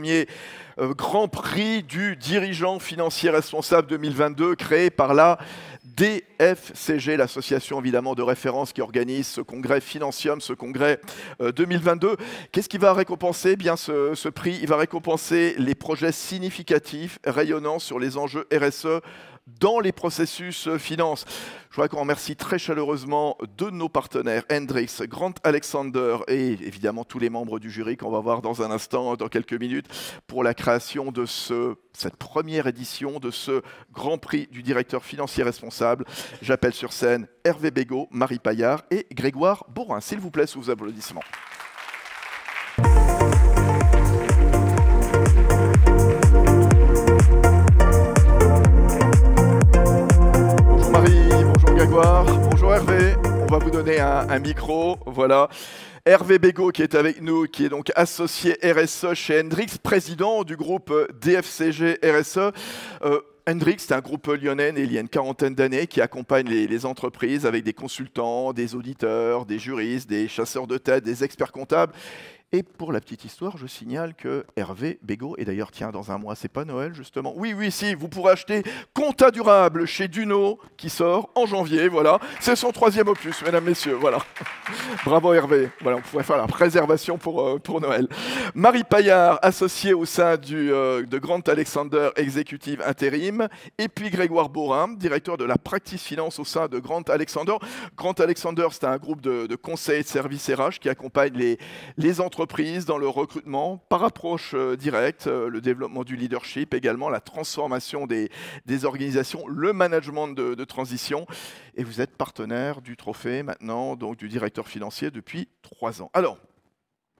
premier Grand Prix du dirigeant financier responsable 2022 créé par la DFCG, l'association évidemment de référence qui organise ce congrès Financium, ce congrès 2022. Qu'est-ce qui va récompenser? Bien ce prix, il va récompenser les projets significatifs rayonnant sur les enjeux RSE dans les processus finance. Je voudrais qu'on remercie très chaleureusement deux de nos partenaires, Hendrix, Grant Alexander et évidemment tous les membres du jury qu'on va voir dans un instant, dans quelques minutes, pour la création de cette première édition de ce Grand Prix du directeur financier responsable. J'appelle sur scène Hervé Bégaud, Marie Paillard et Grégoire Borin. S'il vous plaît, sous vos applaudissements. Grégoire, bonjour Hervé, on va vous donner un micro, voilà. Hervé Bégaud qui est avec nous, qui est donc associé RSE chez Hendrix, président du groupe DFCG RSE. Hendrix, c'est un groupe lyonnais né il y a une quarantaine d'années qui accompagne les entreprises avec des consultants, des auditeurs, des juristes, des chasseurs de tête, des experts comptables. Et pour la petite histoire, je signale que Hervé Bégaud, et d'ailleurs, tiens, dans un mois, c'est pas Noël, justement. Oui, si, vous pourrez acheter Compta Durable chez Duno, qui sort en janvier, voilà. C'est son 3e opus, mesdames, messieurs, voilà. Bravo Hervé. Voilà, on pourrait faire la préservation pour Noël. Marie Paillard, associée au sein de Grant Alexander Executive Intérim. Et puis Grégoire Borin, directeur de la practice finance au sein de Grant Alexander. Grant Alexander, c'est un groupe de conseils et de services RH qui accompagne les entreprises dans le recrutement par approche directe, le développement du leadership, également la transformation des organisations, le management de transition. Et vous êtes partenaire du trophée maintenant, donc du directeur financier depuis 3 ans. Alors,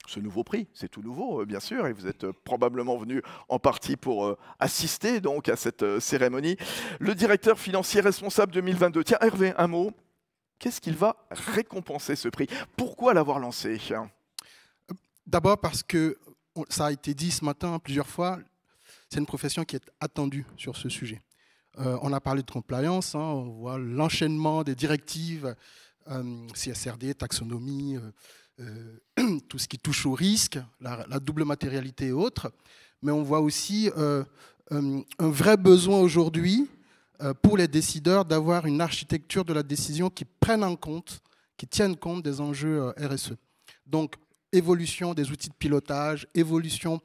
ce nouveau prix, c'est tout nouveau, bien sûr, et vous êtes probablement venu en partie pour assister donc à cette cérémonie. Le directeur financier responsable 2022. Tiens, Hervé, un mot. Qu'est-ce qu'il va récompenser ce prix? Pourquoi l'avoir lancé? D'abord parce que, ça a été dit ce matin plusieurs fois, c'est une profession qui est attendue sur ce sujet. On a parlé de compliance, on voit l'enchaînement des directives, CSRD, taxonomie, tout ce qui touche au risque, la double matérialité et autres. Mais on voit aussi un vrai besoin aujourd'hui pour les décideurs d'avoir une architecture de la décision qui prenne en compte, qui tienne compte des enjeux RSE. Donc, évolution des outils de pilotage, évolution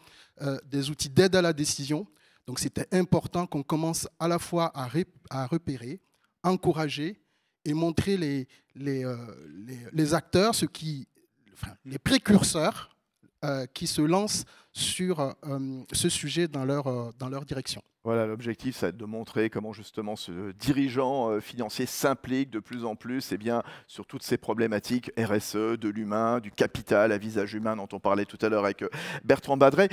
des outils d'aide à la décision. Donc c'était important qu'on commence à la fois à repérer, encourager et montrer les acteurs, les précurseurs qui se lancent sur ce sujet dans leur direction. Voilà, l'objectif, c'est de montrer comment justement ce dirigeant financier s'implique de plus en plus sur toutes ces problématiques RSE, de l'humain, du capital à visage humain dont on parlait tout à l'heure avec Bertrand Badret.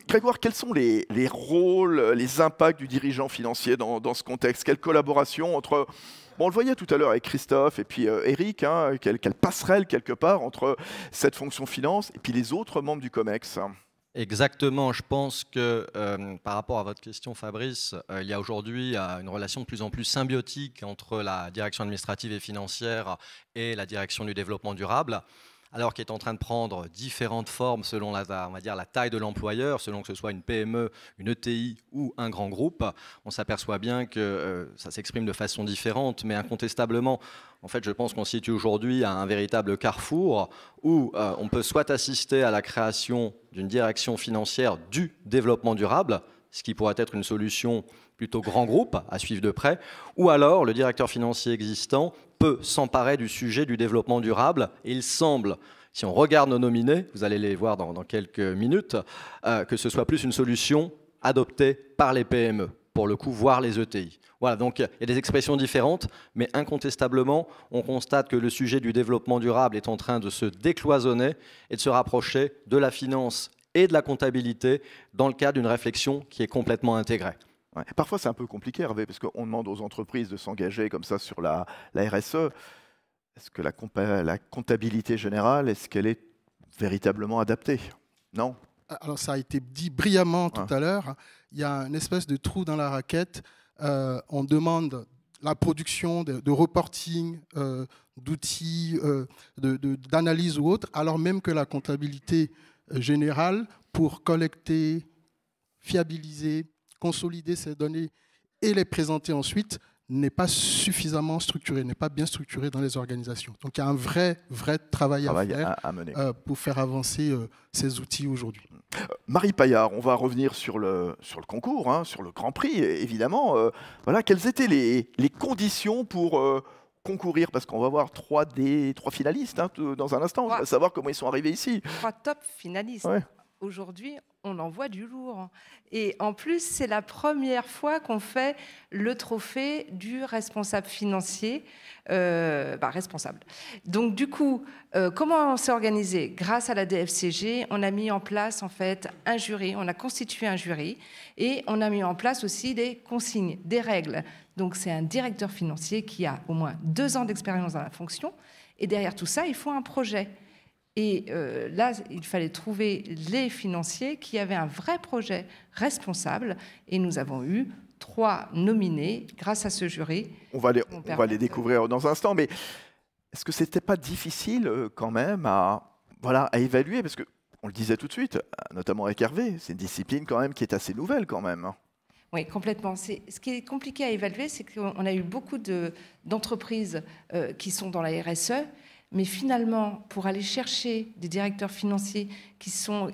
Grégoire, quels sont les rôles, les impacts du dirigeant financier dans ce contexte? Quelle collaboration entre... Bon, on le voyait tout à l'heure avec Christophe et puis Eric, quelle passerelle quelque part entre cette fonction finance et puis les autres membres du COMEX? Exactement, je pense que par rapport à votre question Fabrice, il y a aujourd'hui une relation de plus en plus symbiotique entre la direction administrative et financière et la direction du développement durable, alors qui est en train de prendre différentes formes selon on va dire, la taille de l'employeur, selon que ce soit une PME, une ETI ou un grand groupe. On s'aperçoit bien que ça s'exprime de façon différente, mais incontestablement, en fait, je pense qu'on se situe aujourd'hui à un véritable carrefour où on peut soit assister à la création d'une direction financière du développement durable, ce qui pourrait être une solution plutôt grand groupe à suivre de près, ou alors le directeur financier existant peut s'emparer du sujet du développement durable. Et il semble, si on regarde nos nominés, vous allez les voir dans quelques minutes, que ce soit plus une solution adoptée par les PME, pour le coup, voire les ETI. Voilà, donc il y a des expressions différentes, mais incontestablement, on constate que le sujet du développement durable est en train de se décloisonner et de se rapprocher de la finance et de la comptabilité dans le cadre d'une réflexion qui est complètement intégrée. Ouais. Parfois, c'est un peu compliqué, Hervé, parce qu'on demande aux entreprises de s'engager comme ça sur la RSE. Est-ce que la comptabilité générale, est-ce qu'elle est véritablement adaptée? Non? Alors, ça a été dit brillamment tout à l'heure. Il y a une espèce de trou dans la raquette. On demande la production de reporting, d'outils, d'analyse ou autre, alors même que la comptabilité générale, pour collecter, fiabiliser, consolider ces données et les présenter ensuite n'est pas suffisamment structuré, n'est pas bien structuré dans les organisations. Donc il y a un vrai travail à faire à mener. Pour faire avancer ces outils aujourd'hui. Marie Paillard, on va revenir sur le concours, hein, sur le Grand Prix, évidemment. Voilà, quelles étaient les conditions pour concourir? Parce qu'on va voir trois finalistes hein, dans un instant. On va savoir comment ils sont arrivés ici. 3 top finalistes. Ouais. Aujourd'hui, on en voit du lourd. Et en plus, c'est la première fois qu'on fait le trophée du responsable financier, responsable. Donc du coup, comment on s'est organisé? Grâce à la DFCG, on a mis en place en fait un jury, on a constitué un jury et on a mis en place aussi des consignes, des règles. Donc c'est un directeur financier qui a au moins 2 ans d'expérience dans la fonction et derrière tout ça, il faut un projet. Et là, il fallait trouver les financiers qui avaient un vrai projet responsable. Et nous avons eu 3 nominés grâce à ce jury. On va les découvrir dans un instant. Mais est-ce que ce n'était pas difficile quand même à évaluer? Parce qu'on le disait tout de suite, notamment avec Hervé, c'est une discipline quand même qui est assez nouvelle quand même. Oui, complètement. Ce qui est compliqué à évaluer, c'est qu'on a eu beaucoup d'entreprises qui sont dans la RSE. Mais finalement, pour aller chercher des directeurs financiers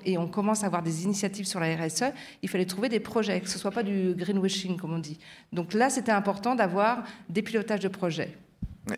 et on commence à avoir des initiatives sur la RSE, il fallait trouver des projets, que ce ne soit pas du greenwashing, comme on dit. Donc là, c'était important d'avoir des pilotages de projets.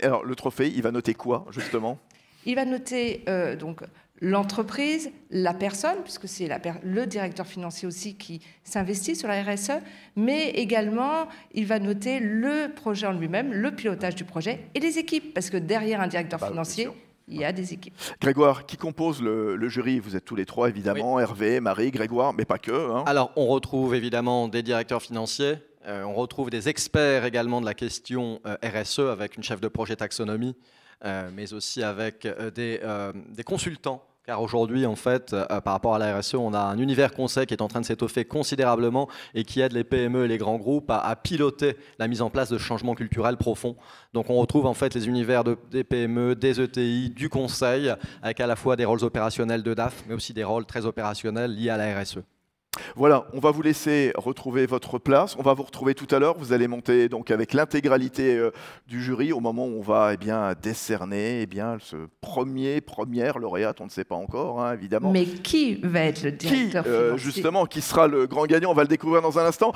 Et alors, le trophée, il va noter quoi, justement? Il va noter donc l'entreprise, la personne, puisque c'est le directeur financier aussi qui s'investit sur la RSE, mais également, il va noter le projet en lui-même, le pilotage du projet et les équipes, parce que derrière un directeur financier, il y a des équipes. Grégoire, qui compose le jury? Vous êtes tous les 3, évidemment, oui. Hervé, Marie, Grégoire, mais pas que. Hein. Alors, on retrouve évidemment des directeurs financiers, on retrouve des experts également de la question RSE, avec une chef de projet taxonomie, mais aussi avec des consultants. Car aujourd'hui, en fait, par rapport à la RSE, on a un univers conseil qui est en train de s'étoffer considérablement et qui aide les PME et les grands groupes à piloter la mise en place de changements culturels profonds. Donc on retrouve en fait les univers des PME, des ETI, du conseil, avec à la fois des rôles opérationnels de DAF, mais aussi des rôles très opérationnels liés à la RSE. Voilà, on va vous laisser retrouver votre place. On va vous retrouver tout à l'heure. Vous allez monter donc avec l'intégralité du jury au moment où on va décerner ce première lauréate. On ne sait pas encore, hein, évidemment. Mais qui va être le directeur financier? Justement, qui sera le grand gagnant? On va le découvrir dans un instant.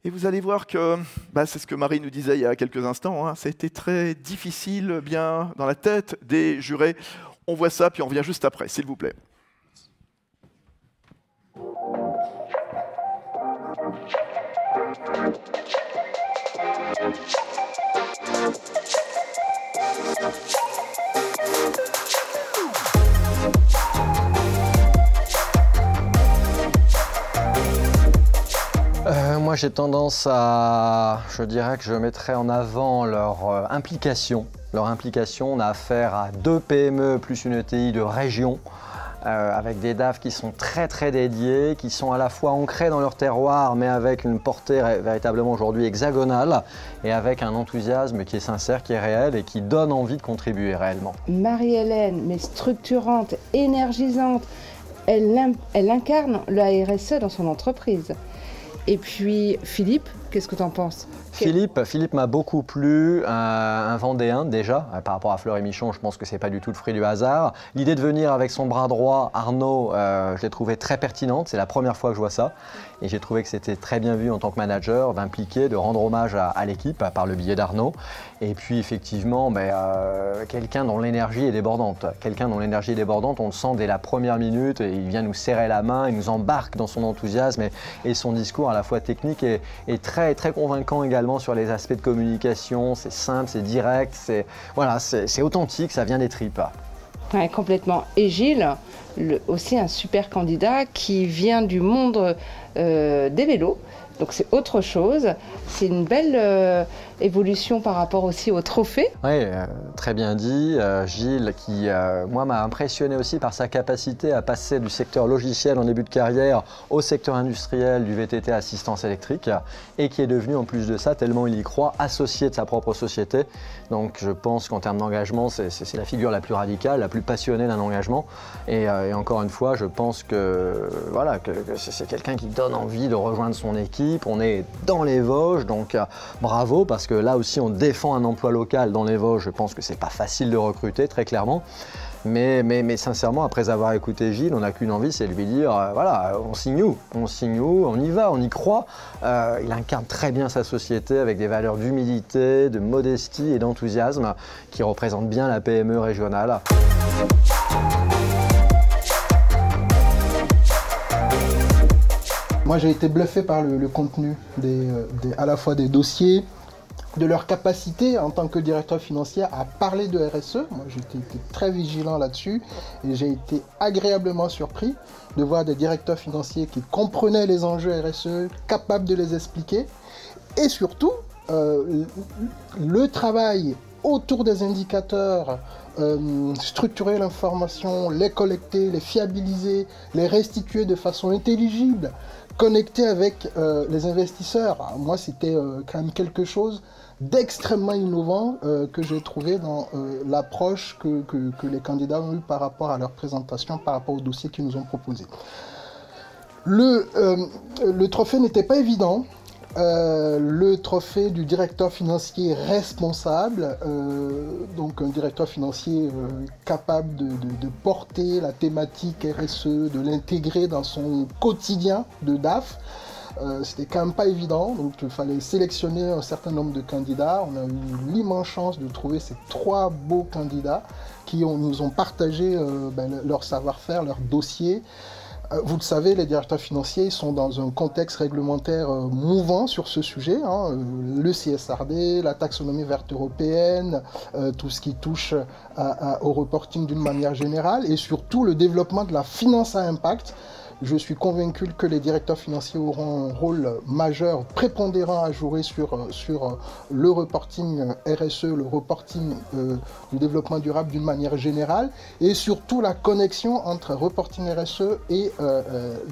Et vous allez voir que, c'est ce que Marie nous disait il y a quelques instants, hein, ça a été très difficile, bien dans la tête des jurés. On voit ça, puis on revient juste après, s'il vous plaît. Moi, j'ai tendance je dirais que je mettrais en avant leur implication. Leur implication, on a affaire à 2 PME plus une ETI de région, avec des DAF qui sont très dédiés, qui sont à la fois ancrés dans leur terroir, mais avec une portée véritablement aujourd'hui hexagonale, et avec un enthousiasme qui est sincère, qui est réel, et qui donne envie de contribuer réellement. Marie-Hélène, mais structurante, énergisante, elle incarne la RSE dans son entreprise. Et puis Philippe, qu'est-ce que tu en penses? Philippe m'a beaucoup plu, un Vendéen déjà, par rapport à Fleur et Michon, je pense que c'est pas du tout le fruit du hasard. L'idée de venir avec son bras droit, Arnaud, je l'ai trouvé très pertinente, c'est la première fois que je vois ça. Et j'ai trouvé que c'était très bien vu en tant que manager d'impliquer, de rendre hommage à l'équipe par le biais d'Arnaud. Et puis effectivement, quelqu'un dont l'énergie est débordante. Quelqu'un dont l'énergie est débordante, on le sent dès la première minute, et il vient nous serrer la main, il nous embarque dans son enthousiasme et son discours à la fois technique et très convaincant également sur les aspects de communication. C'est simple, c'est direct, c'est authentique, ça vient des tripes. Ouais, complètement. Et Gilles, aussi un super candidat qui vient du monde des vélos. Donc c'est autre chose. C'est une belle évolution par rapport aussi au trophée. Oui, très bien dit. Gilles, qui moi m'a impressionné aussi par sa capacité à passer du secteur logiciel en début de carrière au secteur industriel du VTT assistance électrique et qui est devenu en plus de ça, tellement il y croit, associé de sa propre société. Donc je pense qu'en termes d'engagement, c'est la figure la plus radicale, la plus passionnée d'un engagement. Et encore une fois, je pense que, voilà, que c'est quelqu'un qui donne envie de rejoindre son équipe. On est dans les Vosges, donc bravo, parce que là aussi on défend un emploi local dans les Vosges. Je pense que c'est pas facile de recruter, très clairement. Mais sincèrement, après avoir écouté Gilles, on n'a qu'une envie, c'est de lui dire, voilà, on signe où, on y va, on y croit. Il incarne très bien sa société avec des valeurs d'humilité, de modestie et d'enthousiasme qui représentent bien la PME régionale. Moi, j'ai été bluffé par le contenu à la fois des dossiers, de leur capacité en tant que directeur financier à parler de RSE. Moi, j'ai été très vigilant là-dessus et j'ai été agréablement surpris de voir des directeurs financiers qui comprenaient les enjeux RSE, capables de les expliquer et surtout le travail autour des indicateurs, structurer l'information, les collecter, les fiabiliser, les restituer de façon intelligible, connecter avec les investisseurs. Alors, moi, c'était quand même quelque chose d'extrêmement innovant que j'ai trouvé dans l'approche que les candidats ont eue par rapport à leur présentation, par rapport au dossier qu'ils nous ont proposé. Le trophée n'était pas évident. Le trophée du directeur financier responsable, donc un directeur financier capable de porter la thématique RSE, de l'intégrer dans son quotidien de DAF. C'était quand même pas évident, donc il fallait sélectionner un certain nombre de candidats. On a eu l'immense chance de trouver ces 3 beaux candidats qui nous ont partagé leur savoir-faire, leur dossier. Vous le savez, les directeurs financiers sont dans un contexte réglementaire mouvant sur ce sujet, hein, le CSRD, la taxonomie verte européenne, tout ce qui touche au reporting d'une manière générale, et surtout le développement de la finance à impact. Je suis convaincu que les directeurs financiers auront un rôle majeur, prépondérant à jouer sur le reporting RSE, le reporting du développement durable d'une manière générale, et surtout la connexion entre reporting RSE et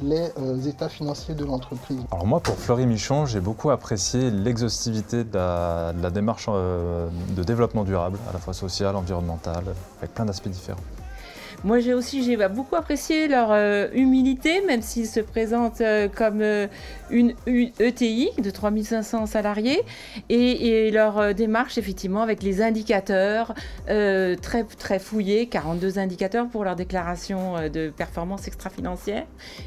les états financiers de l'entreprise. Alors moi, pour Fleury-Michon, j'ai beaucoup apprécié l'exhaustivité de la démarche de développement durable, à la fois social, environnemental, avec plein d'aspects différents. Moi, j'ai beaucoup apprécié leur humilité, même s'ils se présentent comme une ETI de 3500 salariés, et leur démarche, effectivement, avec les indicateurs très, très fouillés, 42 indicateurs pour leur déclaration de performance extra-financière,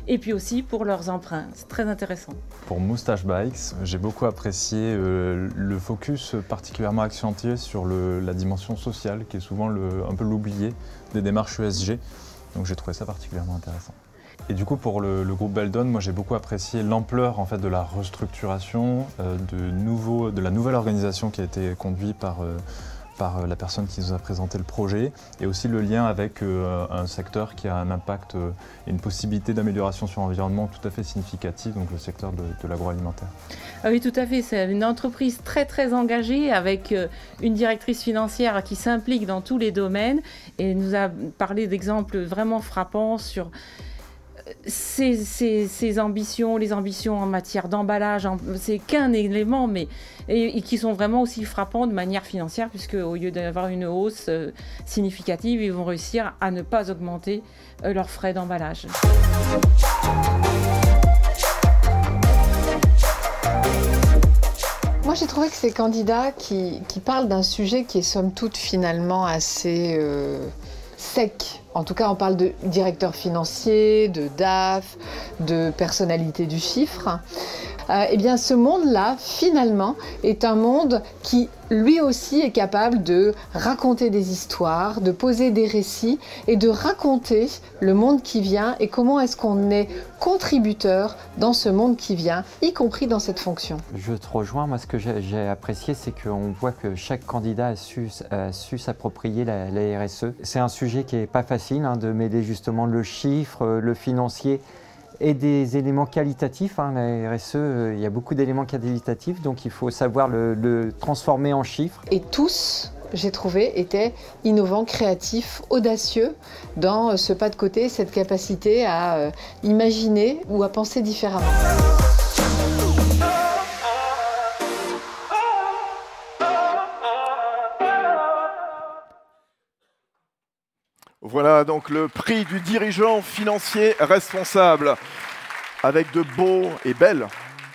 et puis aussi pour leurs emprunts. C'est très intéressant. Pour Moustache Bikes, j'ai beaucoup apprécié le focus particulièrement accentué sur la dimension sociale, qui est souvent un peu l'oublié des démarches ESG, donc j'ai trouvé ça particulièrement intéressant. Et du coup pour le groupe Beldon, moi j'ai beaucoup apprécié l'ampleur en fait de la restructuration, de la nouvelle organisation qui a été conduite par la personne qui nous a présenté le projet, et aussi le lien avec un secteur qui a un impact et une possibilité d'amélioration sur l'environnement tout à fait significative, donc le secteur de l'agroalimentaire. Ah oui, tout à fait. C'est une entreprise très très engagée avec une directrice financière qui s'implique dans tous les domaines et nous a parlé d'exemples vraiment frappants sur ses ambitions, les ambitions en matière d'emballage. C'est qu'un élément, mais et qui sont vraiment aussi frappants de manière financière, puisque au lieu d'avoir une hausse significative, ils vont réussir à ne pas augmenter leurs frais d'emballage. Moi, j'ai trouvé que ces candidats qui parlent d'un sujet qui est somme toute finalement assez sec. En tout cas, on parle de directeur financier, de DAF, de personnalité du chiffre. Eh bien, ce monde-là, finalement, est un monde qui, lui aussi, est capable de raconter des histoires, de poser des récits et de raconter le monde qui vient et comment est-ce qu'on est contributeur dans ce monde qui vient, y compris dans cette fonction. Je te rejoins. Moi, ce que j'ai apprécié, c'est qu'on voit que chaque candidat a su s'approprier la RSE. C'est un sujet qui n'est pas facile, de mêler justement le chiffre, le financier et des éléments qualitatifs. Hein. La RSE, il y a beaucoup d'éléments qualitatifs, donc il faut savoir le transformer en chiffres. Et tous, j'ai trouvé, étaient innovants, créatifs, audacieux dans ce pas de côté, cette capacité à imaginer ou à penser différemment. Voilà donc le prix du dirigeant financier responsable, avec de beaux et belles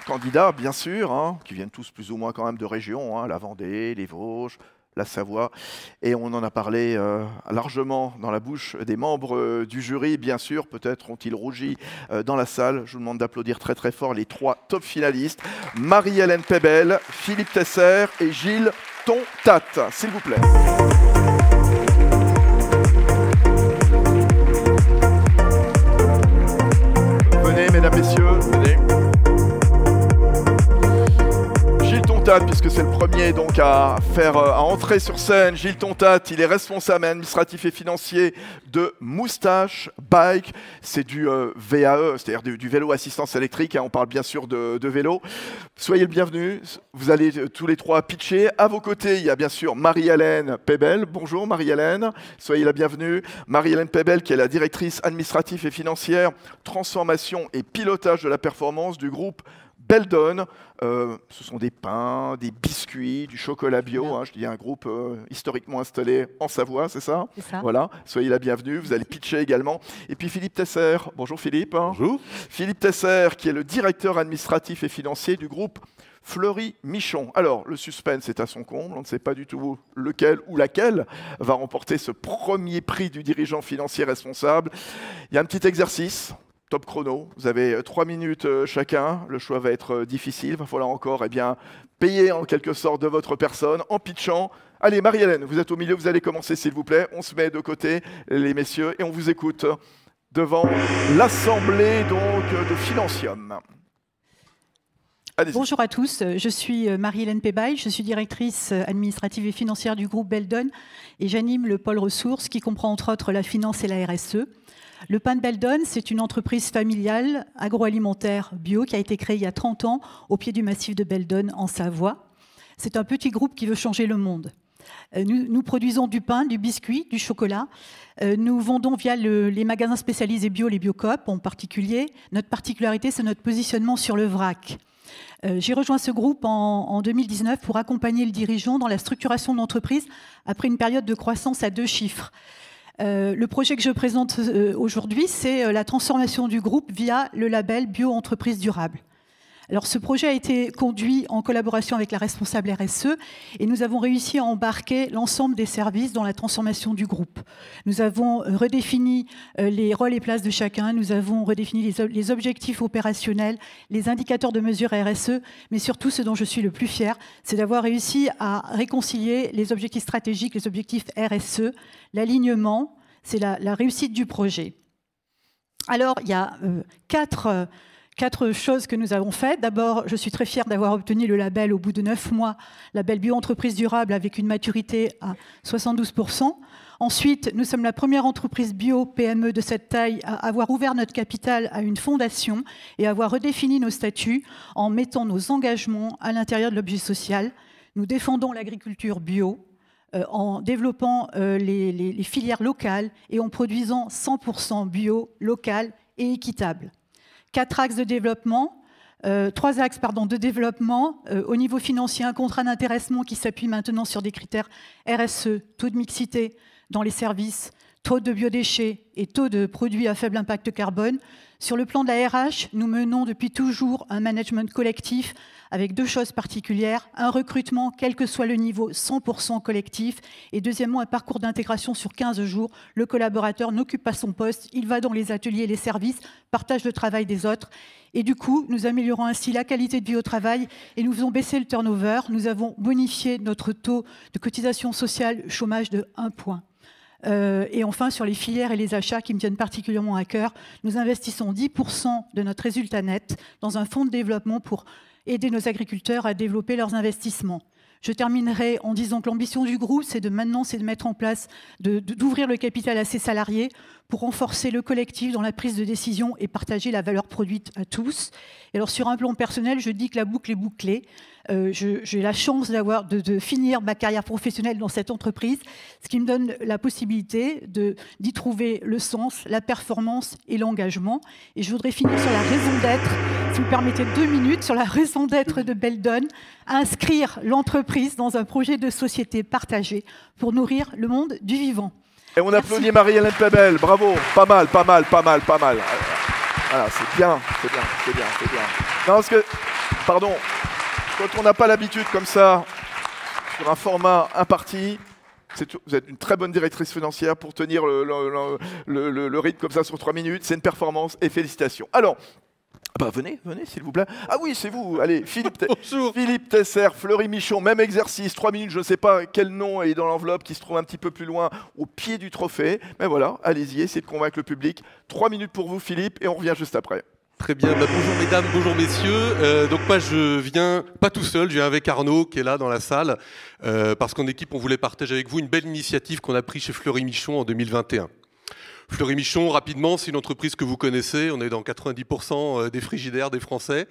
candidats, bien sûr, hein, qui viennent tous plus ou moins quand même de régions, hein, la Vendée, les Vosges, la Savoie. Et on en a parlé largement dans la bouche des membres du jury, bien sûr. Peut-être ont-ils rougi dans la salle. Je vous demande d'applaudir très très fort les 3 top finalistes. Marie-Hélène Pébel, Philippe Tesser et Gilles Tontat, s'il vous plaît. Venez, mesdames, messieurs, venez. Gilles Tontat, puisque c'est le premier donc à entrer sur scène. Gilles Tontat, il est responsable administratif et financier de Moustache Bike. C'est du VAE, c'est-à-dire du vélo assistance électrique. Hein, on parle bien sûr de vélo. Soyez le bienvenu. Vous allez tous les 3 pitcher. À vos côtés, il y a bien sûr Marie-Hélène Pébel. Bonjour Marie-Hélène. Soyez la bienvenue. Marie-Hélène Pébel, qui est la directrice administrative et financière, transformation et pilotage de la performance du groupe Beldon. Ce sont des pains, des biscuits, du chocolat bio. Hein, je dis un groupe historiquement installé en Savoie, c'est ça? C'est ça. Voilà, soyez la bienvenue. Vous allez pitcher également. Et puis Philippe Tesser. Bonjour Philippe. Bonjour. Philippe Tesser, qui est le directeur administratif et financier du groupe Fleury-Michon. Alors, le suspense est à son comble. On ne sait pas du tout lequel ou laquelle va remporter ce premier prix du dirigeant financier responsable. Il y a un petit exercice. Top chrono, vous avez 3 minutes chacun, le choix va être difficile, il va falloir encore payer en quelque sorte de votre personne en pitchant. Allez Marie-Hélène, vous êtes au milieu, vous allez commencer s'il vous plaît, on se met de côté les messieurs et on vous écoute devant l'assemblée donc de Financium. Bonjour à tous, je suis Marie-Hélène Pébel, je suis directrice administrative et financière du groupe Beldon et j'anime le pôle ressources qui comprend entre autres la finance et la RSE. Le pain de Beldon, c'est une entreprise familiale agroalimentaire bio qui a été créée il y a 30 ans au pied du massif de Beldon en Savoie. C'est un petit groupe qui veut changer le monde. Nous produisons du pain, du biscuit, du chocolat. Nous vendons via les magasins spécialisés bio, les Biocoop en particulier. Notre particularité, c'est notre positionnement sur le vrac. J'ai rejoint ce groupe en 2019 pour accompagner le dirigeant dans la structuration de l'entreprise après une période de croissance à 2 chiffres. Le projet que je présente aujourd'hui, c'est la transformation du groupe via le label Bio-Entreprise Durable. Alors, ce projet a été conduit en collaboration avec la responsable RSE et nous avons réussi à embarquer l'ensemble des services dans la transformation du groupe. Nous avons redéfini les rôles et places de chacun, nous avons redéfini les objectifs opérationnels, les indicateurs de mesure RSE, mais surtout ce dont je suis le plus fière, c'est d'avoir réussi à réconcilier les objectifs stratégiques, les objectifs RSE, l'alignement, c'est la réussite du projet. Alors, il y a quatre choses que nous avons faites. D'abord, je suis très fière d'avoir obtenu le label au bout de 9 mois, label Bio-Entreprise Durable avec une maturité à 72%. Ensuite, nous sommes la première entreprise bio-PME de cette taille à avoir ouvert notre capital à une fondation et à avoir redéfini nos statuts en mettant nos engagements à l'intérieur de l'objet social. Nous défendons l'agriculture bio en développant les filières locales et en produisant 100% bio, local et équitable. 4 axes de développement, 3 axes de développement. Au niveau financier, un contrat d'intéressement qui s'appuie maintenant sur des critères RSE, taux de mixité dans les services, taux de biodéchets et taux de produits à faible impact carbone. Sur le plan de la RH, nous menons depuis toujours un management collectif avec 2 choses particulières. Un recrutement, quel que soit le niveau, 100% collectif. Et deuxièmement, un parcours d'intégration sur 15 jours. Le collaborateur n'occupe pas son poste, il va dans les ateliers et les services, partage le travail des autres. Et du coup, nous améliorons ainsi la qualité de vie au travail et nous faisons baisser le turnover. Nous avons bonifié notre taux de cotisation sociale chômage de 1 point. Et enfin, sur les filières et les achats qui me tiennent particulièrement à cœur, nous investissons 10% de notre résultat net dans un fonds de développement pour aider nos agriculteurs à développer leurs investissements. Je terminerai en disant que l'ambition du groupe, c'est de mettre en place, d'ouvrir le capital à ses salariés pour renforcer le collectif dans la prise de décision et partager la valeur produite à tous. Et alors sur un plan personnel, je dis que la boucle est bouclée. J'ai la chance de finir ma carrière professionnelle dans cette entreprise, ce qui me donne la possibilité d'y trouver le sens, la performance et l'engagement. Et je voudrais finir sur la raison d'être, si vous me permettez 2 minutes, sur la raison d'être de Belldon, inscrire l'entreprise dans un projet de société partagé pour nourrir le monde du vivant. Et on applaudit Marie-Hélène Pébel, bravo, pas mal. Voilà, c'est bien. Non, parce que, pardon, quand on n'a pas l'habitude comme ça, sur un format imparti, vous êtes une très bonne directrice financière pour tenir le rythme comme ça sur 3 minutes, c'est une performance et félicitations. Alors, venez s'il vous plaît. Ah oui, c'est vous, allez, Philippe Tesser, Fleury Michon, même exercice, 3 minutes, je ne sais pas quel nom est dans l'enveloppe qui se trouve un petit peu plus loin, au pied du trophée. Mais voilà, allez-y, essayez de convaincre le public. 3 minutes pour vous Philippe, et on revient juste après. Très bien, bonjour mesdames, bonjour messieurs. Donc moi je viens pas tout seul, je viens avec Arnaud qui est là dans la salle, parce qu'en équipe on voulait partager avec vous une belle initiative qu'on a prise chez Fleury Michon en 2021. Fleury Michon, rapidement, c'est une entreprise que vous connaissez, on est dans 90% des frigidaires des Français.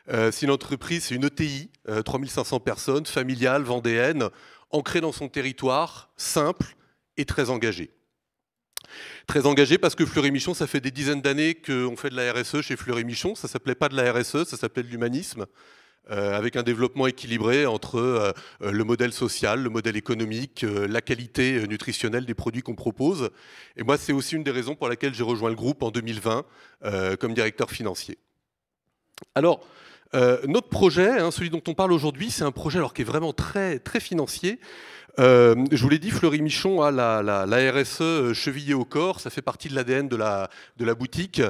C'est une entreprise, c'est une ETI, 3500 personnes, familiale, vendéenne, ancrée dans son territoire, simple et très engagée. Très engagé parce que Fleury Michon, ça fait des dizaines d'années qu'on fait de la RSE chez Fleury Michon. Ça ne s'appelait pas de la RSE, ça s'appelait de l'humanisme, avec un développement équilibré entre le modèle social, le modèle économique, la qualité nutritionnelle des produits qu'on propose. Et moi, c'est aussi une des raisons pour laquelle j'ai rejoint le groupe en 2020 comme directeur financier. Alors, notre projet, celui dont on parle aujourd'hui, c'est un projet qui est vraiment très, très financier. Je vous l'ai dit, Fleury Michon a la RSE chevillée au corps, ça fait partie de l'ADN de la boutique.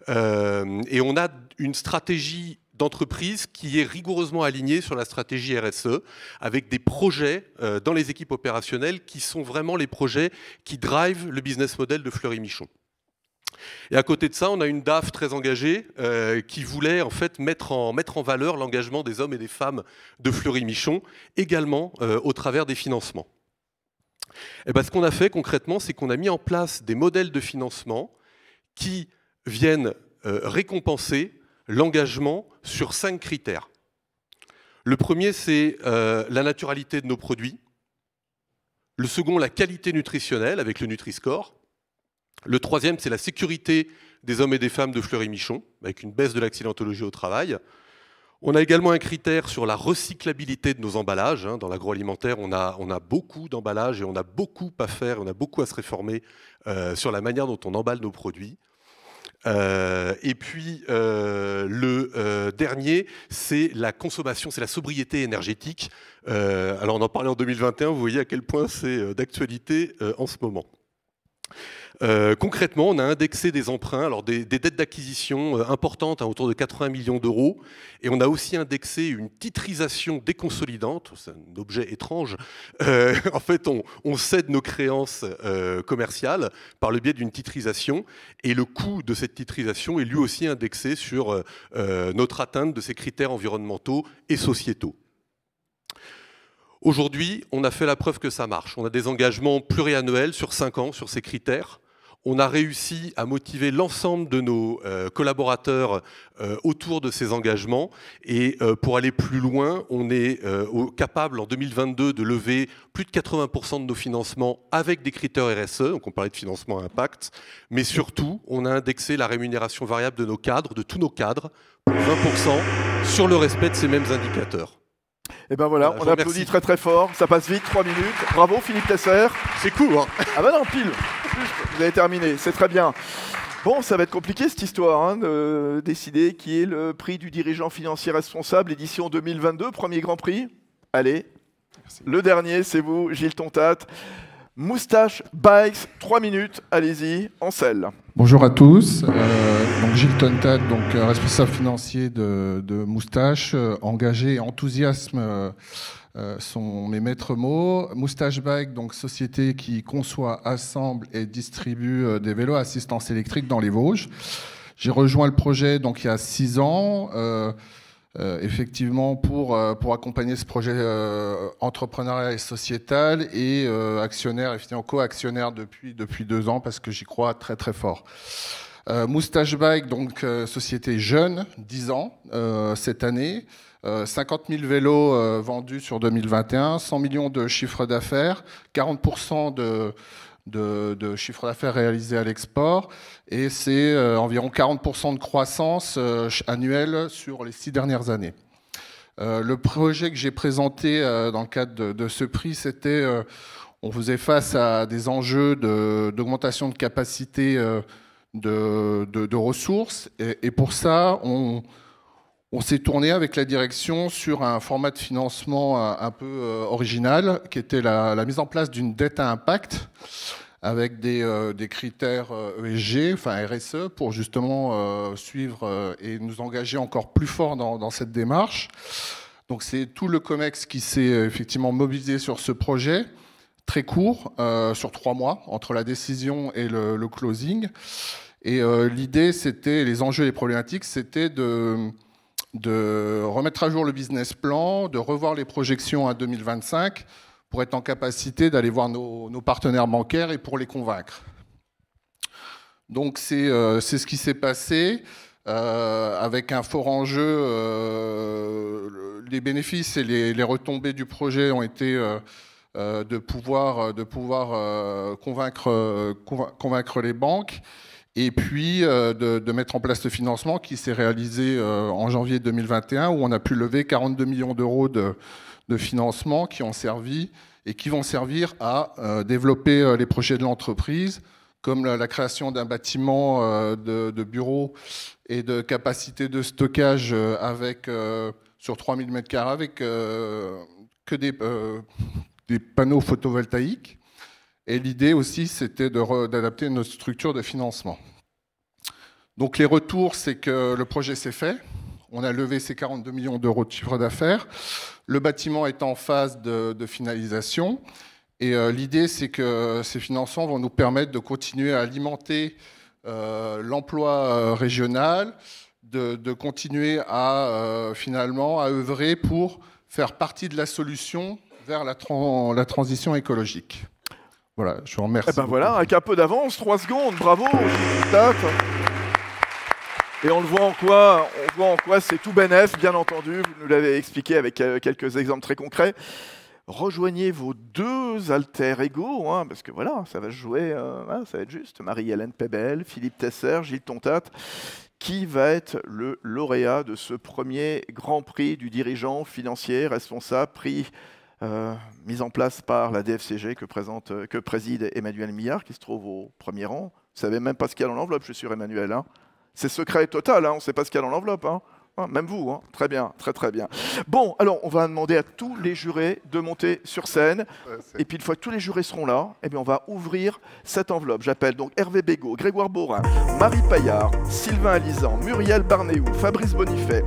Et on a une stratégie d'entreprise qui est rigoureusement alignée sur la stratégie RSE, avec des projets dans les équipes opérationnelles qui sont vraiment les projets qui drivent le business model de Fleury Michon. Et à côté de ça, on a une DAF très engagée qui voulait en fait mettre en valeur l'engagement des hommes et des femmes de Fleury Michon, également au travers des financements. Et ce qu'on a fait concrètement, c'est qu'on a mis en place des modèles de financement qui viennent récompenser l'engagement sur 5 critères. Le premier, c'est la naturalité de nos produits. Le second, la qualité nutritionnelle avec le Nutri-Score. Le troisième, c'est la sécurité des hommes et des femmes de Fleury Michon, avec une baisse de l'accidentologie au travail. On a également un critère sur la recyclabilité de nos emballages. Dans l'agroalimentaire, on a beaucoup d'emballages et on a beaucoup à faire, on a beaucoup à se réformer sur la manière dont on emballe nos produits. Et puis le dernier, c'est la consommation, c'est la sobriété énergétique. Alors on en parlait en 2021, vous voyez à quel point c'est d'actualité en ce moment. Concrètement, on a indexé des emprunts, alors des dettes d'acquisition importantes, autour de 80 millions d'euros, et on a aussi indexé une titrisation déconsolidante, c'est un objet étrange. En fait, on cède nos créances commerciales par le biais d'une titrisation, et le coût de cette titrisation est lui aussi indexé sur notre atteinte de ces critères environnementaux et sociétaux. Aujourd'hui, on a fait la preuve que ça marche. On a des engagements pluriannuels sur 5 ans sur ces critères. On a réussi à motiver l'ensemble de nos collaborateurs autour de ces engagements. Et pour aller plus loin, on est capable en 2022 de lever plus de 80% de nos financements avec des critères RSE. Donc on parlait de financement à impact. Mais surtout, on a indexé la rémunération variable de nos cadres, de tous nos cadres, pour 20% sur le respect de ces mêmes indicateurs. Et ben voilà, on applaudit très très fort, ça passe vite, 3 minutes. Bravo Philippe Tesser. C'est cool, hein. Ah bah non, pile. Vous avez terminé, c'est très bien. Bon, ça va être compliqué cette histoire, de décider qui est le prix du dirigeant financier responsable, édition 2022, premier Grand Prix. Allez, merci. Le dernier, c'est vous, Gilles Tontat. Moustache Bikes, 3 minutes, allez-y, en selle. Bonjour à tous, donc Gilles Tontat, responsable financier de Moustache, engagé et enthousiasme sont mes maîtres mots. Moustache Bike, donc société qui conçoit, assemble et distribue des vélos à assistance électrique dans les Vosges. J'ai rejoint le projet donc il y a 6 ans. effectivement pour accompagner ce projet entrepreneurial et sociétal et actionnaire et finalement co-actionnaire depuis 2 ans parce que j'y crois très très fort. Moustache Bike, donc société jeune, 10 ans cette année, 50 000 vélos vendus sur 2021, 100 millions de chiffre d'affaires, 40% de chiffre d'affaires réalisé à l'export et c'est environ 40% de croissance annuelle sur les 6 dernières années. Le projet que j'ai présenté dans le cadre de ce prix, c'était on faisait face à des enjeux d'augmentation de capacité de ressources et pour ça on s'est tourné avec la direction sur un format de financement un peu original qui était la mise en place d'une dette à impact avec des critères ESG, enfin RSE, pour justement suivre et nous engager encore plus fort dans cette démarche. Donc c'est tout le COMEX qui s'est effectivement mobilisé sur ce projet, très court, sur 3 mois, entre la décision et le closing. Et l'idée, c'était, les enjeux et les problématiques, c'était de remettre à jour le business plan, de revoir les projections à 2025 pour être en capacité d'aller voir nos partenaires bancaires et pour les convaincre. Donc c'est ce qui s'est passé avec un fort enjeu. Les bénéfices et les retombées du projet ont été de pouvoir convaincre les banques et puis de mettre en place le financement qui s'est réalisé en janvier 2021 où on a pu lever 42 millions d'euros de financement qui ont servi et qui vont servir à développer les projets de l'entreprise, comme la création d'un bâtiment de bureaux et de capacité de stockage avec, sur 3000 m² avec que des panneaux photovoltaïques. Et l'idée aussi, c'était d'adapter notre structure de financement. Donc les retours, c'est que le projet s'est fait. On a levé ces 42 millions d'euros de chiffre d'affaires. Le bâtiment est en phase de finalisation. Et l'idée, c'est que ces financements vont nous permettre de continuer à alimenter l'emploi régional, de continuer à finalement à œuvrer pour faire partie de la solution vers la transition écologique. Voilà, je vous remercie. Eh ben voilà, avec un peu d'avance, 3 secondes, bravo. Et on le voit en quoi c'est tout bénef, bien entendu. Vous nous l'avez expliqué avec quelques exemples très concrets. Rejoignez vos 2 alter ego, hein, parce que voilà, ça va se jouer, ça va être juste. Marie-Hélène Pébel, Philippe Tesser, Gilles Tontat, qui va être le lauréat de ce premier grand prix du dirigeant financier responsable, prix mis en place par la DFCG que préside Emmanuel Millard, qui se trouve au premier rang. Vous ne savez même pas ce qu'il y a dans l'enveloppe, je suis sûr, Emmanuel. Hein. C'est secret total, hein, on ne sait pas ce qu'il y a dans l'enveloppe. Hein. Même vous, hein. Très bien, très très bien. Bon, alors on va demander à tous les jurés de monter sur scène. Et puis une fois que tous les jurés seront là, eh bien, on va ouvrir cette enveloppe. J'appelle donc Hervé Bégaud, Grégoire Borin, Marie Paillard, Sylvain Alizan, Muriel Barnéou, Fabrice Bonifay,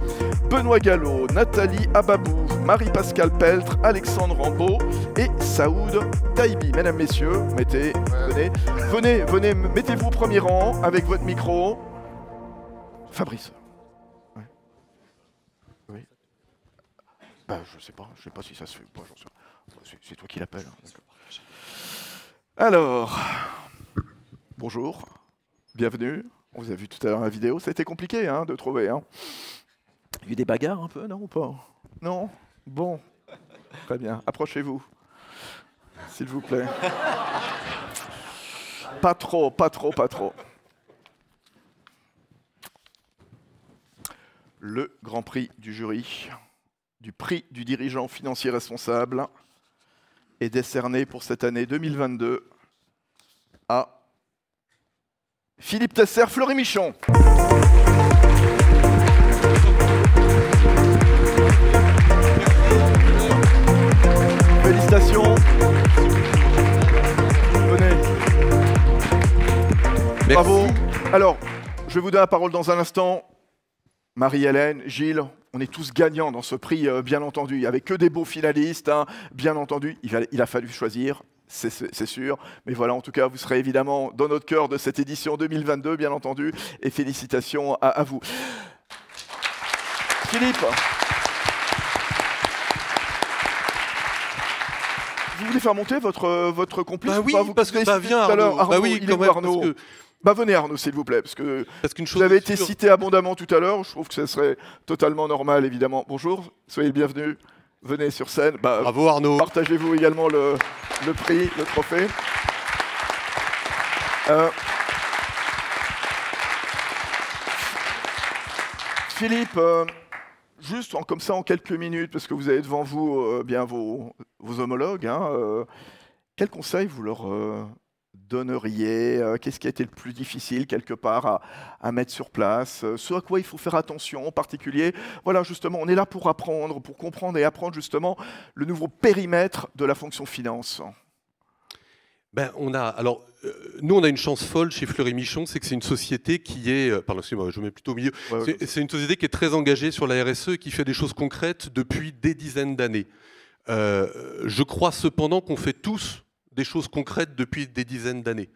Benoît Gallo, Nathalie Ababou, Marie-Pascale Peltre, Alexandre Rambaud et Saoud Taïbi. Mesdames, Messieurs, venez, mettez-vous au premier rang avec votre micro. Fabrice. Je sais pas si ça se fait ou pas. C'est toi qui l'appelles. Alors, bonjour, bienvenue. On vous a vu tout à l'heure dans la vidéo. Ça a été compliqué hein, de trouver. Hein. Il y a eu des bagarres un peu, non ou pas? Non? Bon, très bien. Approchez-vous, s'il vous plaît. Pas trop. Le Grand Prix du jury du prix du dirigeant financier responsable est décerné pour cette année 2022 à Philippe Tesser, Fleury Michon. Félicitations. Venez. Merci. Bravo. Alors, je vais vous donner la parole dans un instant. Marie-Hélène, Gilles, on est tous gagnants dans ce prix, bien entendu. Il n'y avait que des beaux finalistes, hein, bien entendu. Il a fallu choisir, c'est sûr. Mais voilà, en tout cas, vous serez évidemment dans notre cœur de cette édition 2022, bien entendu. Et félicitations à vous. Philippe. Vous voulez faire monter votre complice? Bah oui, parce que viens Arnaud. Arnaud, Bah oui, il quand est où, même, Arnaud parce que... Bah venez Arnaud, s'il vous plaît, parce que qu'une chose vous avez est été sûre. cité abondamment tout à l'heure, je trouve que ce serait totalement normal, évidemment. Bonjour, soyez le bienvenu, venez sur scène. Bah, bravo Arnaud. Partagez-vous également le prix, le trophée. Philippe, juste comme ça en quelques minutes, parce que vous avez devant vous bien vos homologues, hein, quel conseil vous leur donneriez? Qu'est-ce qui a été le plus difficile quelque part à mettre sur place? Ce à quoi il faut faire attention en particulier? Voilà, justement, on est là pour apprendre, pour comprendre et apprendre justement le nouveau périmètre de la fonction finance. Nous, on a une chance folle chez Fleury Michon, c'est que c'est une société qui est... Pardon, excusez-moi, je mets plutôt au milieu. Ouais, c'est une société qui est très engagée sur la RSE et qui fait des choses concrètes depuis des dizaines d'années. Je crois cependant qu'on fait tous des choses concrètes depuis des dizaines d'années.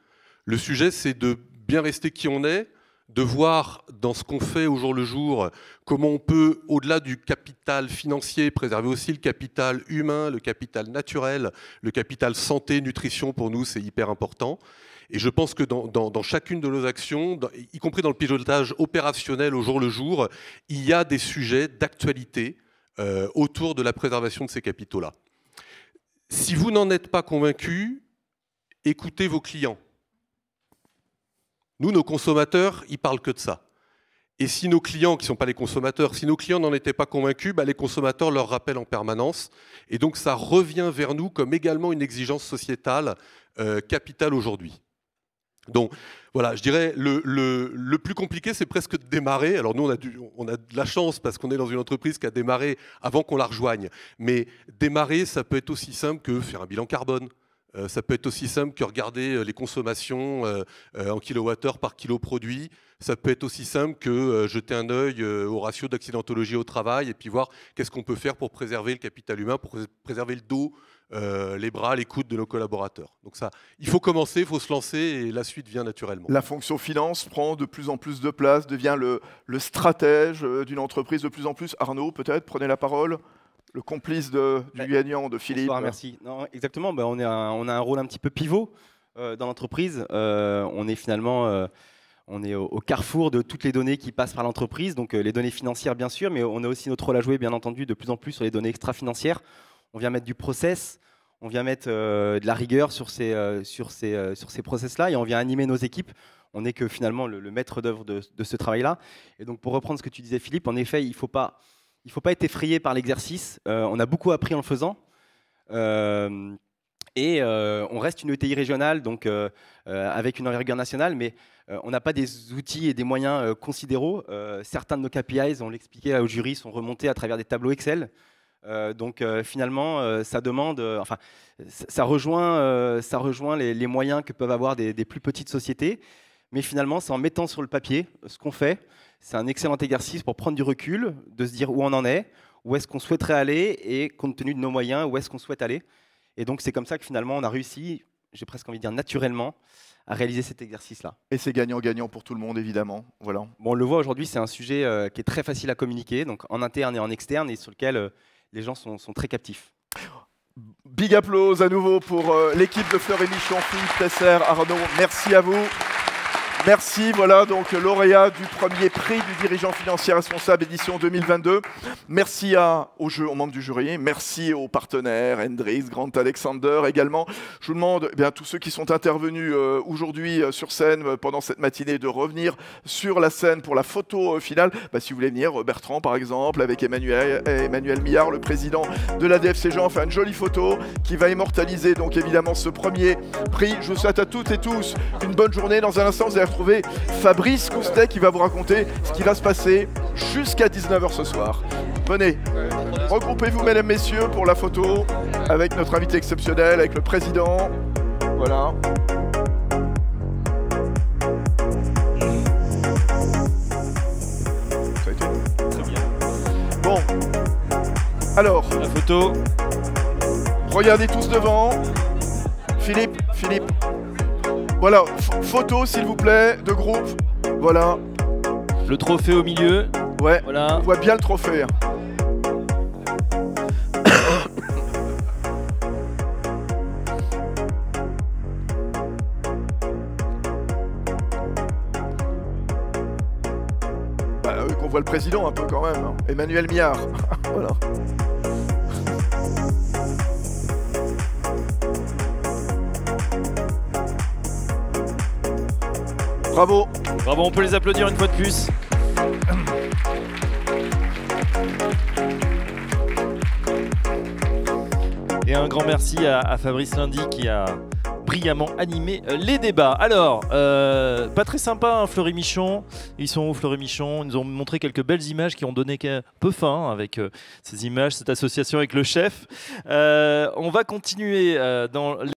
Le sujet, c'est de bien rester qui on est, de voir dans ce qu'on fait au jour le jour comment on peut, au-delà du capital financier, préserver aussi le capital humain, le capital naturel, le capital santé, nutrition, pour nous, c'est hyper important. Et je pense que dans chacune de nos actions, y compris dans le pilotage opérationnel au jour le jour, il y a des sujets d'actualité autour de la préservation de ces capitaux-là. Si vous n'en êtes pas convaincu, écoutez vos clients. Nous, nos consommateurs, ils parlent que de ça. Et si nos clients, qui ne sont pas les consommateurs, si nos clients n'en étaient pas convaincus, les consommateurs leur rappellent en permanence. Et donc, ça revient vers nous comme également une exigence sociétale capitale aujourd'hui. Donc, voilà, je dirais, le plus compliqué, c'est presque de démarrer. Alors, nous, on a de la chance parce qu'on est dans une entreprise qui a démarré avant qu'on la rejoigne. Mais démarrer, ça peut être aussi simple que faire un bilan carbone. Ça peut être aussi simple que regarder les consommations en kilowattheure par kilo produit. Ça peut être aussi simple que jeter un œil au ratio d'accidentologie au travail et puis voir qu'est-ce qu'on peut faire pour préserver le capital humain, pour préserver le dos, les bras, les coudes de nos collaborateurs. Donc ça, il faut commencer, il faut se lancer et la suite vient naturellement. La fonction finance prend de plus en plus de place, devient le stratège d'une entreprise de plus en plus. Arnaud, peut-être, prenez la parole. Le complice du gagnant, de Philippe. Bonsoir, merci. Non, exactement, on a un rôle un petit peu pivot dans l'entreprise. On est finalement au carrefour de toutes les données qui passent par l'entreprise, donc les données financières bien sûr, mais on a aussi notre rôle à jouer bien entendu de plus en plus sur les données extra-financières. On vient mettre du process, on vient mettre de la rigueur sur ces process-là et on vient animer nos équipes. On n'est que finalement le maître d'œuvre de ce travail-là. Et donc pour reprendre ce que tu disais Philippe, en effet, il ne faut pas être effrayé par l'exercice. On a beaucoup appris en le faisant. On reste une ETI régionale, donc avec une envergure nationale, mais on n'a pas des outils et des moyens considérables. Certains de nos KPIs, on l'expliquait au jury, sont remontés à travers des tableaux Excel. Finalement, ça demande, ça rejoint les moyens que peuvent avoir des plus petites sociétés. Mais finalement, c'est en mettant sur le papier ce qu'on fait. C'est un excellent exercice pour prendre du recul, de se dire où on en est, où est-ce qu'on souhaiterait aller et compte tenu de nos moyens, où est-ce qu'on souhaite aller. Et donc, c'est comme ça que finalement, on a réussi, j'ai presque envie de dire naturellement, à réaliser cet exercice-là. Et c'est gagnant-gagnant pour tout le monde, évidemment. Voilà. Bon, on le voit aujourd'hui, c'est un sujet qui est très facile à communiquer, donc en interne et en externe, et sur lequel les gens sont très captifs. Big applause à nouveau pour l'équipe de Fleury Michon, Philippe Tesser, Arnaud. Merci à vous. Merci, voilà donc lauréat du premier prix du dirigeant financier responsable édition 2022. Merci aux membres du jury, merci aux partenaires, Hendrix, Grant Alexander également. Je vous demande tous ceux qui sont intervenus aujourd'hui sur scène pendant cette matinée de revenir sur la scène pour la photo finale. Si vous voulez venir, Bertrand par exemple, avec Emmanuel Millard, le président de la DFCG, on fait une jolie photo qui va immortaliser donc évidemment ce premier prix. Je vous souhaite à toutes et tous une bonne journée. Dans un instant, vous allez retrouver Fabrice Coustet qui va vous raconter ce qui va se passer jusqu'à 19h ce soir. Venez, regroupez-vous mesdames, messieurs pour la photo avec notre invité exceptionnel, avec le président. Voilà. Ça a été très bien. Bon, alors, la photo. Regardez tous devant. Philippe. Voilà, photo s'il vous plaît, de groupe. Voilà. Le trophée au milieu. Ouais, voilà. On voit bien le trophée. Hein. On voit le président un peu quand même, hein. Emmanuel Miard. Voilà. Bravo. Bravo, on peut les applaudir une fois de plus. Et un grand merci à Fabrice Lundy qui a brillamment animé les débats. Alors, pas très sympa, hein, Fleury Michon. Ils sont où, Fleury Michon? Ils nous ont montré quelques belles images qui ont donné un peu faim avec ces images, cette association avec le chef. On va continuer dans